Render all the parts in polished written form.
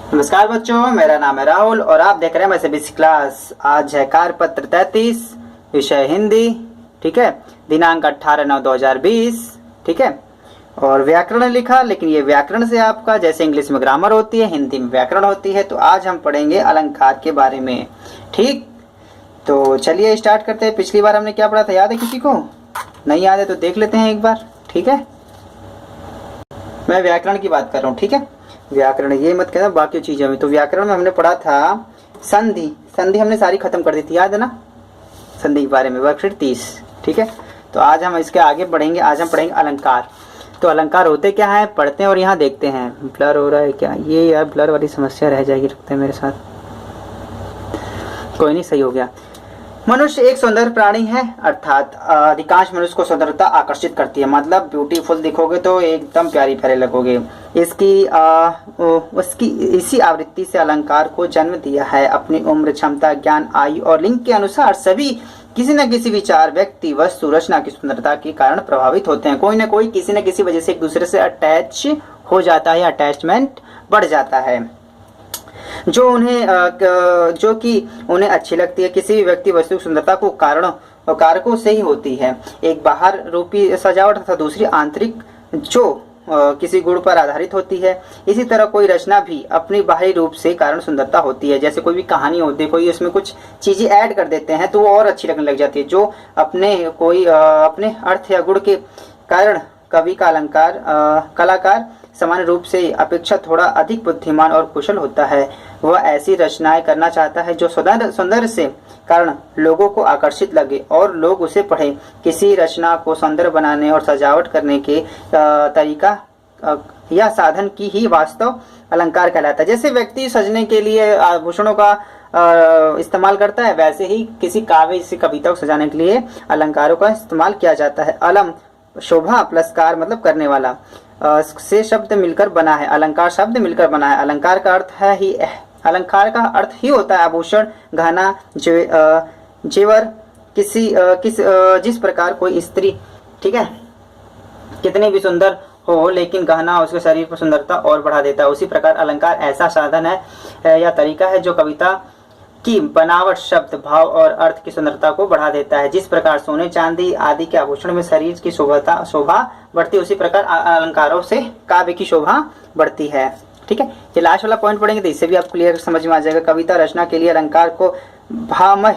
नमस्कार बच्चों, मेरा नाम है राहुल और आप देख रहे हैं मैसे बेसिक क्लास। आज है कार्यपत्र 33, विषय हिंदी। ठीक है, दिनांक 18/9/2020। ठीक है, और व्याकरण लिखा, लेकिन ये व्याकरण से आपका जैसे इंग्लिश में ग्रामर होती है, हिंदी में व्याकरण होती है। तो आज हम पढ़ेंगे अलंकार के बारे में। ठीक, तो चलिए स्टार्ट करते हैं। पिछली बार हमने क्या पढ़ा था, याद है किसी को? नहीं याद है तो देख लेते हैं एक बार। ठीक है, मैं व्याकरण की बात कर रहा हूँ। ठीक है, व्याकरण ये मत कहना बाकी चीजों में। तो व्याकरण में हमने पढ़ा था संधि। संधि हमने सारी खत्म कर दी थी, याद है ना? संधि के बारे में वर्कशीट 30। ठीक है, तो आज हम इसके आगे बढ़ेंगे। आज हम पढ़ेंगे अलंकार। तो अलंकार होते क्या है पढ़ते हैं और यहाँ देखते हैं। ब्लर हो रहा है क्या? ये यार ब्लर वाली समस्या रह जाएगी, रुकते हैं मेरे साथ। कोई नहीं, सही हो गया। मनुष्य एक सुंदर प्राणी है, अर्थात अधिकांश मनुष्य को सुंदरता आकर्षित करती है। मतलब ब्यूटीफुल दिखोगे तो एकदम प्यारी प्यारे लगोगे। इसकी उसकी इसी आवृत्ति से अलंकार को जन्म दिया है। अपनी उम्र, क्षमता, ज्ञान, आयु और लिंग के अनुसार सभी किसी न किसी विचार, व्यक्ति, वस्तु, रचना की सुंदरता के कारण प्रभावित होते हैं। कोई न कोई किसी न किसी वजह से एक दूसरे से अटैच हो जाता है, अटैचमेंट बढ़ जाता है जो कि उन्हें अच्छी लगती है। किसी भी व्यक्ति वस्तु की सुंदरता को कारकों से ही होती है। एक बाहर रूपी सजावट तथा दूसरी आंतरिक, जो किसी गुण पर आधारित होती है। इसी तरह कोई रचना भी अपनी बाहरी रूप से कारण सुंदरता होती है। जैसे कोई भी कहानी होती है, कोई उसमें कुछ चीजें ऐड कर देते हैं तो वो और अच्छी लगने लग जाती है। जो अपने अर्थ या गुण के कारण कवि का कलाकार सामान्य रूप से अपेक्षा थोड़ा अधिक बुद्धिमान और कुशल होता है। वह ऐसी रचनाएं करना चाहता है जो सौंदर्य से कारण लोगों को आकर्षित लगे और लोग उसे पढ़ें। किसी रचना को सुंदर बनाने और सजावट करने के तरीका या साधन की ही वास्तव अलंकार कहलाता है। जैसे व्यक्ति सजने के लिए आभूषणों का इस्तेमाल करता है, वैसे ही किसी काव्य से कविता को सजाने के लिए अलंकारों का इस्तेमाल किया जाता है। अलम शोभा प्लस कार मतलब करने वाला से शब्द मिलकर बना है। अलंकार शब्द मिलकर बना है। अलंकार का अर्थ ही होता है आभूषण, गहना, जेवर। जिस प्रकार कोई स्त्री, ठीक है, कितनी भी सुंदर हो लेकिन गहना उसके शरीर पर सुंदरता और बढ़ा देता है, उसी प्रकार अलंकार ऐसा साधन है या तरीका है जो कविता की बनावट, शब्द, भाव और अर्थ की सुंदरता को बढ़ा देता है। जिस प्रकार सोने, चांदी आदि के आभूषण में शरीर की शोभा बढ़ती है, उसी प्रकार अलंकारों से काव्य की शोभा बढ़ती है। ठीक है, ये लास्ट वाला पॉइंट पढ़ेंगे तो इससे भी आप क्लियर समझ में आ जाएगा। कविता रचना के लिए अलंकार को भामह,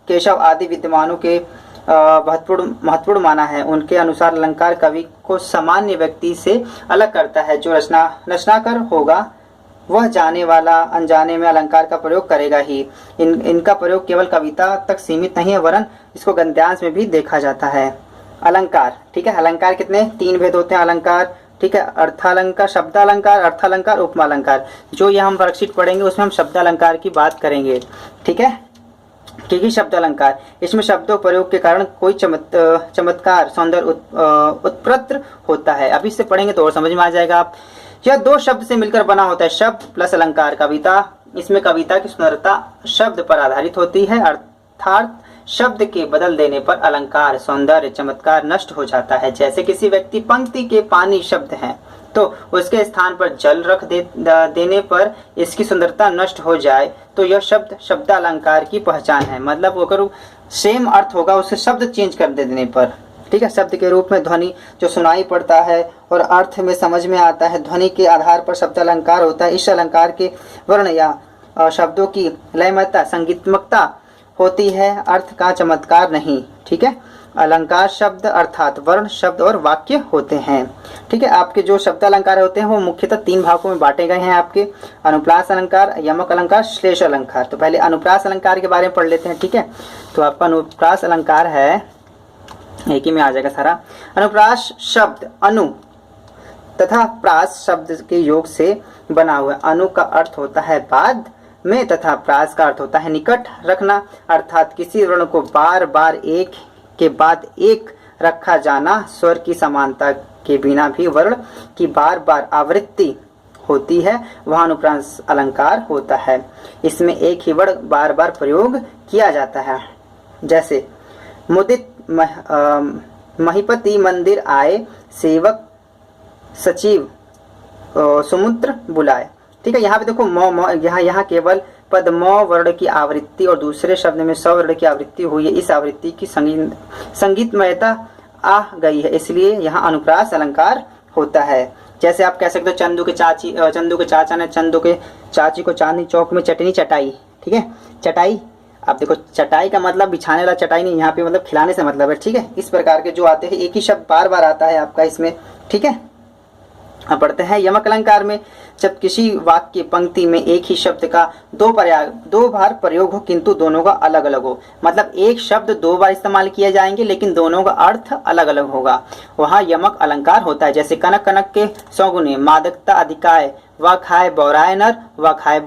केशव आदि विद्वानों के महत्वपूर्ण माना है। उनके अनुसार अलंकार कवि को सामान्य व्यक्ति से अलग करता है। जो रचनाकार होगा वह जाने वाला अनजाने में अलंकार का प्रयोग करेगा ही। इनका प्रयोग केवल कविता तक सीमित नहीं है, वरन इसको गद्यांश में भी देखा जाता है। अलंकार, ठीक है, अलंकार कितने 3 भेद होते हैं अलंकार। ठीक है, अर्थालंकार, शब्दालंकार, अर्थालंकार, उपमा अलंकार। जो ये हम वर्कशीट पढ़ेंगे उसमें हम शब्दालंकार की बात करेंगे। ठीक है, क्योंकि शब्द अलंकार, इसमें शब्दों प्रयोग के कारण कोई चमत्कार, सौंदर्य उत्पन्न होता है। अभी इससे पढ़ेंगे तो और समझ में आ जाएगा। आप यह 2 शब्द से मिलकर बना होता है, शब्द प्लस अलंकार। कविता, इसमें कविता की सुंदरता शब्द पर आधारित होती है, अर्थात शब्द के बदल देने पर अलंकार, सौंदर्य, चमत्कार नष्ट हो जाता है। जैसे किसी व्यक्ति पंक्ति के पानी शब्द हैं तो उसके स्थान पर जल रख देने पर इसकी सुंदरता नष्ट हो जाए तो यह शब्द शब्दालंकार की पहचान है। मतलब अगर सेम अर्थ होगा उसे शब्द चेंज कर देने पर, ठीक है, शब्द के रूप में ध्वनि जो सुनाई पड़ता है और अर्थ में समझ में आता है, ध्वनि के आधार पर शब्द अलंकार होता है। इस अलंकार के वर्ण या शब्दों की लयमयता, संगीतमकता होती है, अर्थ का चमत्कार नहीं। ठीक है, अलंकार शब्द अर्थात वर्ण, शब्द और वाक्य होते हैं। ठीक है, आपके जो शब्द अलंकार होते हैं वो मुख्यतः 3 भागों में बांटे गए हैं आपके। अनुप्रास अलंकार, यमक अलंकार, श्लेष अलंकार। तो पहले अनुप्रास अलंकार के बारे में पढ़ लेते हैं। ठीक है, तो आपका अनुप्रास अलंकार है, एक ही में आ जाएगा सारा। अनुप्रास शब्द अनु तथा प्रास शब्द के योग से बना हुआ। अनु का अर्थ होता है बाद में तथा प्रास का अर्थ होता है निकट रखना, अर्थात किसी वर्ण को बार बार एक के बाद एक रखा जाना। स्वर की समानता के बिना भी वर्ण की बार बार आवृत्ति होती है, वहाँ अनुप्रास अलंकार होता है। इसमें एक ही वर्ण बार बार प्रयोग किया जाता है। जैसे मुदित महिपति मंदिर आए, सेवक सचिव सुमुद्र बुलाए। ठीक है। यहाँ पे देखो म यहाँ केवल पद म वर्ण की आवृत्ति और दूसरे शब्द में स वर्ण की आवृत्ति हुई है। इस आवृत्ति की संगीतमयता आ गई है, इसलिए यहाँ अनुप्रास अलंकार होता है। जैसे आप कह सकते हो चंदू के चाचा ने चंदू के चाची को चांदनी चौक में चटनी चटाई। ठीक है, चटाई। अब देखो चटाई का मतलब बिछाने वाला चटाई नहीं, यहाँ पे मतलब खिलाने से मतलब है। ठीक है, इस प्रकार के जो आते हैं, एक ही शब्द बार बार आता है आपका इसमें। ठीक है, अब पढ़ते हैं यमक अलंकार में। जब किसी वाक्य पंक्ति में एक ही शब्द का दो बार प्रयोग हो किंतु दोनों का अलग अलग हो, मतलब एक शब्द दो बार इस्तेमाल किए जाएंगे लेकिन दोनों का अर्थ अलग अलग होगा, वहाँ यमक अलंकार होता है। जैसे कनक कनक के सौगुने मादकता अधिकाय, व खाए बौराय नर, व खाए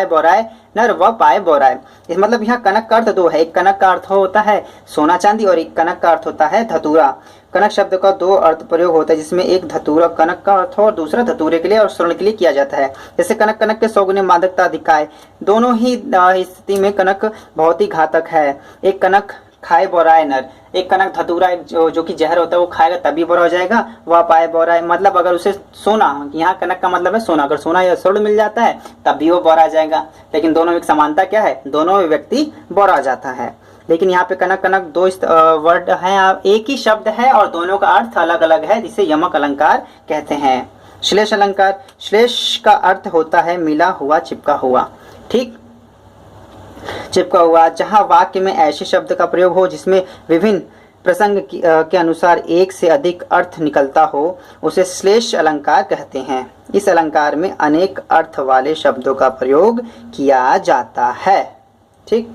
बौराय नर, व पाए बौराय। इस मतलब यहाँ कनक का अर्थ दो है। एक कनक का अर्थ होता है सोना चांदी और एक कनक का अर्थ होता है धतूरा। कनक शब्द का दो अर्थ प्रयोग होता है, जिसमें एक धतूरा कनक का अर्थ हो और दूसरा धतूरे के लिए और स्वर्ण के लिए किया जाता है। जैसे कनक कनक के सौगुने मादकता अधिकाय, दोनों ही स्थिति में कनक बहुत ही घातक है। एक कनक खाए बोराए नर, एक कनक धतूरा जो कि जहर होता है वो खाएगा तभी बोरा हो जाएगा। वह पाए बोराए मतलब अगर उसे सोना, यहाँ कनक का मतलब है सोना, अगर सोना या स्वर्ण मिल जाता है तब भी वो बोरा आ जाएगा। लेकिन दोनों में समानता क्या है, दोनों में व्यक्ति बोरा आ जाता है। लेकिन यहाँ पे कनक कनक दो वर्ड हैं, एक ही शब्द है और दोनों का अर्थ अलग अलग है, जिसे यमक अलंकार कहते हैं। श्लेष अलंकार, श्लेष का अर्थ होता है मिला हुआ, चिपका हुआ। ठीक, चिपका हुआ। जहां वाक्य में ऐसे शब्द का प्रयोग हो जिसमें विभिन्न प्रसंग के अनुसार एक से अधिक अर्थ निकलता हो, उसे श्लेष अलंकार कहते हैं। इस अलंकार में अनेक अर्थ वाले शब्दों का प्रयोग किया जाता है। ठीक,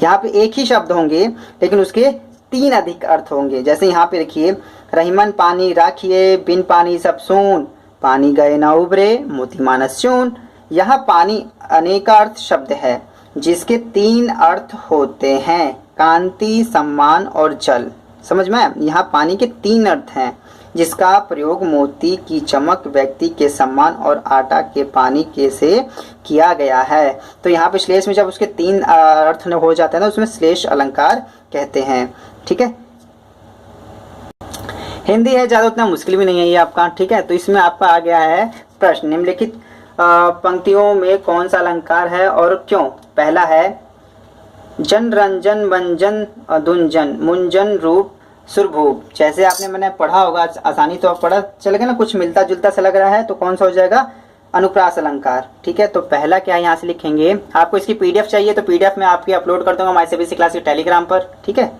यहाँ पे एक ही शब्द होंगे लेकिन उसके तीन अधिक अर्थ होंगे। जैसे यहाँ पे देखिए, रहीमन पानी राखिए, बिन पानी सब सून, पानी गए न उबरे, मोती मानस चून। यहाँ पानी अनेकार्थ शब्द है जिसके तीन अर्थ होते हैं, कांति, सम्मान और जल। समझ में? यहाँ पानी के तीन अर्थ हैं, जिसका प्रयोग मोती की चमक, व्यक्ति के सम्मान और आटा के पानी के से किया गया है। तो यहाँ पे श्लेष में जब उसके तीन अर्थ हो जाते हैं ना, उसमें श्लेष अलंकार कहते हैं। ठीक है, हिंदी है, ज्यादा उतना मुश्किल भी नहीं है ये आपका। ठीक है, तो इसमें आपका आ गया है प्रश्न, निम्नलिखित पंक्तियों में कौन सा अलंकार है और क्यों? पहला है जन रंजन मंजन दुंजन मुंजन रूप सुरभूप। जैसे आपने मैंने पढ़ा होगा आसानी तो पढ़ा चल गया ना, कुछ मिलता जुलता सा लग रहा है, तो कौन सा हो जाएगा? अनुप्रास अलंकार। ठीक है, तो पहला क्या है यहाँ से लिखेंगे। आपको इसकी पीडीएफ चाहिए तो पीडीएफ में आपकी अपलोड कर दूंगा MyCBSE क्लास के टेलीग्राम पर। ठीक है,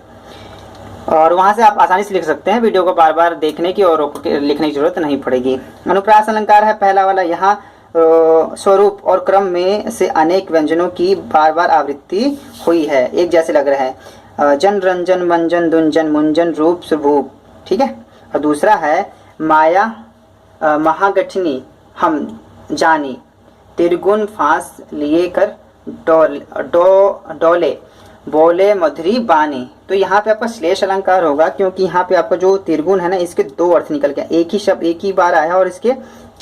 और वहां से आप आसानी से लिख सकते हैं, वीडियो को बार बार देखने की और लिखने की जरूरत नहीं पड़ेगी। अनुप्रास अलंकार है पहला वाला, यहाँ स्वरूप और क्रम में से अनेक व्यंजनों की बार बार आवृत्ति हुई है, एक जैसे लग रहा है। जन रंजन मंजन दुंजन मुंजन रूप सुभूप। ठीक है, और दूसरा है माया महागठनी हम जानी, तिरगुन फांस लिए कर डोले बोले मधुरी बानी। तो यहाँ पे आपका श्लेष अलंकार होगा, क्योंकि यहाँ पे आपका जो तिरगुन है ना, इसके दो अर्थ निकल के, एक ही शब्द एक ही बार आया और इसके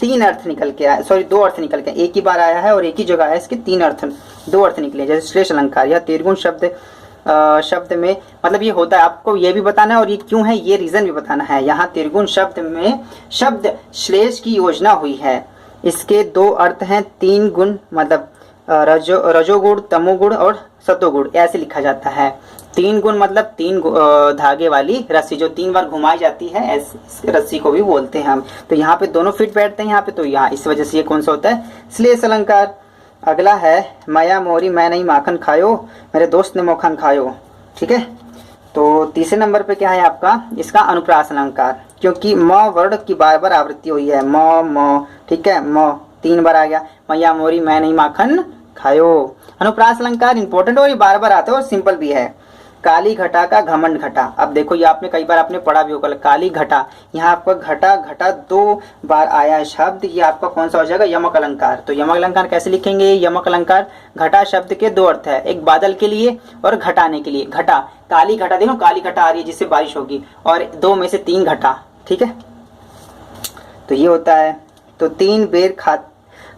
तीन अर्थ निकल के आया, सॉरी दो अर्थ निकल के, एक ही बार आया है और एक ही जगह है, इसके तीन अर्थ, दो अर्थ निकले। जैसे श्लेष अलंकार या तिरगुन शब्द में मतलब ये होता है, आपको ये भी बताना है और ये क्यों है ये रीजन भी बताना है। यहाँ तिरगुन शब्द में शब्द श्लेष की योजना हुई है। इसके दो अर्थ हैं, तीन गुण मतलब रजोगुण, तमोगुण और सतोगुण, ऐसे लिखा जाता है। तीन गुण मतलब तीन धागे वाली रस्सी जो तीन बार घुमाई जाती है, इस रस्सी को भी बोलते हैं हम। तो यहाँ पे दोनों फिट बैठते हैं यहाँ पे, तो यहाँ इस वजह से ये कौन सा होता है? श्लेष अलंकार। अगला है माया मोरी मैं नहीं माखन खायो, मेरे दोस्त ने मक्खन खायो। ठीक है, तो तीसरे नंबर पे क्या है आपका? इसका अनुप्रास अलंकार, क्योंकि म वर्ण की बार बार आवृत्ति हुई है, म। ठीक है, म तीन बार आ गया, मैया मोरी मैं नहीं माखन खायो। अनुप्रास अलंकार इंपॉर्टेंट और ये बार बार आता है और सिंपल भी है। काली घटा का घमंड घटा। अब देखो ये आपने कई बार आपने पढ़ा भी होगा, काली घटा, यहाँ आपका घटा घटा दो बार आया है शब्द, ये आपका कौन सा हो जाएगा? यमक अलंकार। तो यमक अलंकार कैसे लिखेंगे? यमक अलंकार, घटा शब्द के दो अर्थ है, एक बादल के लिए और घटाने के लिए। घटा, काली घटा, देखो काली घटा आ रही है जिससे बारिश होगी, और दो में से तीन घटा। ठीक है, तो ये होता है। तो तीन बेर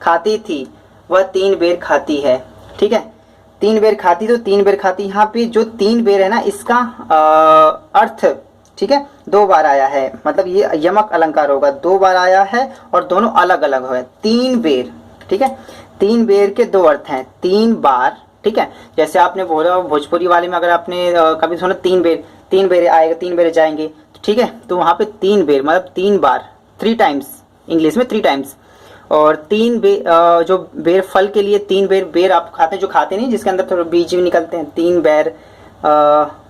खाती थी वह तीन बेर खाती है। ठीक है, तीन बेर खाती तो तीन बेर खाती। यहाँ पे जो तीन बेर है ना, इसका अर्थ ठीक है, 2 बार आया है, मतलब ये यमक अलंकार होगा, 2 बार आया है और दोनों अलग अलग है, 3 बेर, ठीक है। 3 बेर के 2 अर्थ हैं, 3 बार, ठीक है। जैसे आपने बोला भोजपुरी वाले में अगर आपने कभी सुना 3 बेर आएगा, 3 बेर जाएंगे, ठीक है, तो वहाँ पे 3 बेर मतलब 3 बार, 3 टाइम्स, इंग्लिश में 3 टाइम्स। और 3 बेर जो बेर फल के लिए 3 बेर, बेर आप खाते हैं जो खाते नहीं जिसके अंदर थोड़े बीज भी निकलते हैं, 3 बेर,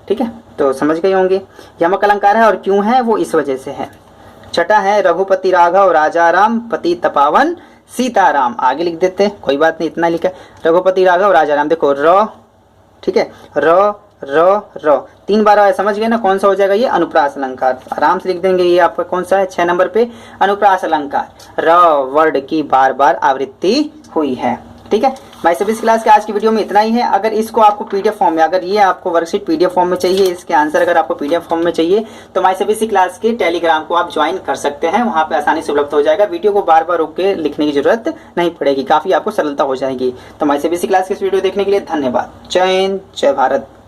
ठीक है, तो समझ गए होंगे। यमक अलंकार है और क्यों है वो इस वजह से है। छठा है रघुपति राघव राजा राम पति तपावन सीताराम, आगे लिख देते हैं, कोई बात नहीं, इतना लिखा। रघुपति राघव राजा राम, देखो र, ठीक है, र र र 3 बार आया, समझ गए ना कौन सा हो जाएगा, ये अनुप्रास अलंकार, आराम से लिख देंगे। ये आपका कौन सा है, 6 नंबर पे अनुप्रास अलंकार, र वर्ड की बार बार आवृत्ति हुई है, ठीक है। माय सभी क्लास के आज की वीडियो में इतना ही है। अगर इसको आपको पीडीएफ फॉर्म में, अगर ये आपको वर्कशीट पीडीएफ फॉर्म में चाहिए, इसके आंसर अगर आपको पीडीएफ फॉर्म में चाहिए तो माय सभी क्लास के टेलीग्राम को आप ज्वाइन कर सकते हैं, वहां पे आसानी से उपलब्ध हो जाएगा। वीडियो को बार बार रोक के लिखने की जरूरत नहीं पड़ेगी, काफी आपको सरलता हो जाएगी। तो माय सभी क्लास के इस वीडियो देखने के लिए धन्यवाद। जय हिंद, जय भारत।